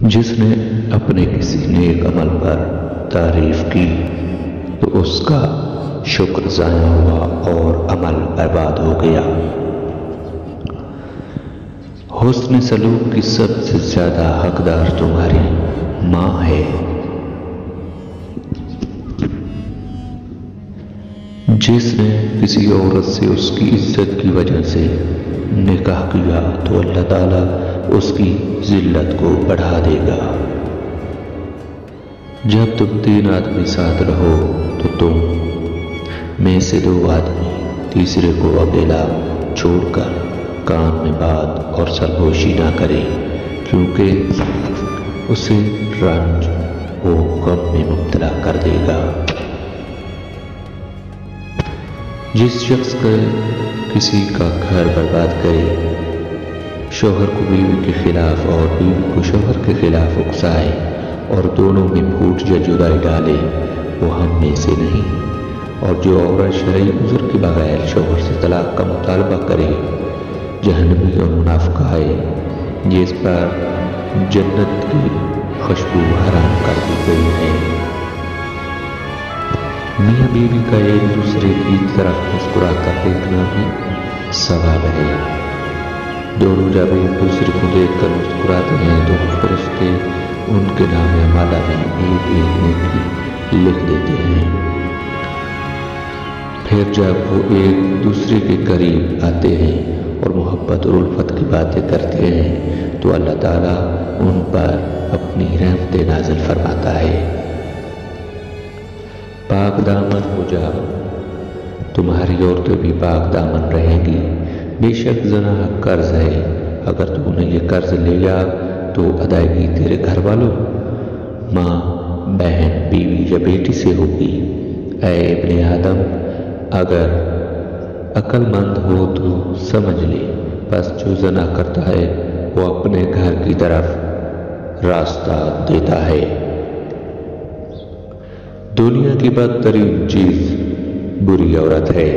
جس نے اپنے کسی نیک عمل پر تعریف کی تو اس کا شکر ضائع ہوا اور عمل برباد ہو گیا۔ حسن سلوک کی سب سے زیادہ حقدار تمہاری ماں ہے۔ جس نے کسی عورت سے اس کی عزت کی وجہ سے نکاح کیا تو اللہ تعالیٰ اس کی ذلت کو بڑھا دے گا۔ جب تم 3 آدمی ساتھ رہو تو تم میں سے 2 آدمی تیسرے کو اکیلا چھوڑ کر کان میں بات اور سرگوشی نہ کرے، کیونکہ اسے رنج و غم میں مبتلا کر دے گا۔ جس شخص کا کسی کا گھر برباد کرے، شوہر کو بیوی کے خلاف اور بیوی کو شوہر کے خلاف اکسائے اور دونوں میں پھوٹ یا جدائی ڈالے، وہ ہم میں سے نہیں۔ اور جو عورت شرعی عذر کے بغیر شوہر سے طلاق کا مطالبہ کرے، جہنمی اور منافقہ ہے، جس پر جنت کی خوشبو حرام کر دی گئی ہے۔ میاں بیوی کا ایک دوسرے کی طرف مسکرا کر دیکھنا بھی ثواب ہے۔ دونوں جب ایک دوسرے کو دیکھ کر مسکراتے ہیں تو فرشتے ان کے نام اعمال میں ایک نیکی لکھ دیتے ہیں۔ پھر جب وہ ایک دوسرے کے قریب آتے ہیں اور محبت اور الفت کی باتیں کرتے ہیں تو اللہ تعالیٰ ان پر اپنی رحمتیں نازل فرماتا ہے۔ پاک دامن ہو جاؤ، تمہاری عورتیں بھی پاک دامن رہیں گی۔ بے شک زنا قرض ہے، اگر تو نے یہ قرض لیا تو ادائیگی تیرے گھر والوں، ماں، بہن، بیوی یا بیٹی سے ہوگی۔ اے ابن آدم، اگر عقل مند ہو تو سمجھ لے، بس جو زنا کرتا ہے وہ اپنے گھر کی طرف راستہ دیتا ہے۔ دنیا کی بدترین چیز بری عورت ہے۔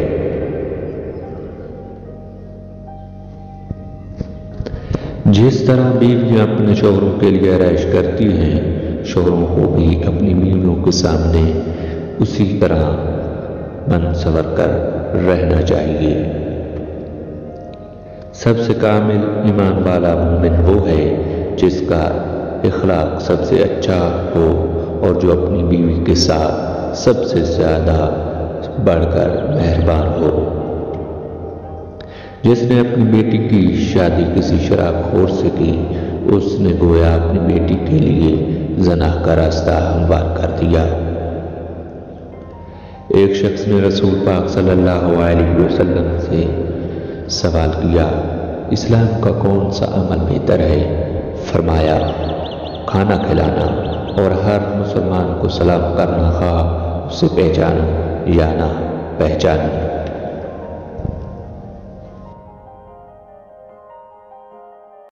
جس طرح بیویاں اپنے شوہروں کے لیے عرائش کرتی ہیں، شوہروں کو بھی اپنی بیویوں کے سامنے اسی طرح بن سنور کر رہنا چاہیے۔ سب سے کامل ایمان والا مومن وہ ہے جس کا اخلاق سب سے اچھا ہو اور جو اپنی بیوی کے ساتھ سب سے زیادہ بڑھ کر مہربان ہو۔ جس نے اپنی بیٹی کی شادی کسی شراب خور سے کی، اس نے گویا اپنی بیٹی کے لیے زنا کا راستہ ہموار کر دیا۔ ایک شخص نے رسول پاک صلی اللہ علیہ وسلم سے سوال کیا، اسلام کا کون سا عمل بہتر ہے؟ فرمایا، کھانا کھلانا اور ہر مسلمان کو سلام کرنا، خواہ اسے پہچانو یا نہ پہچانو۔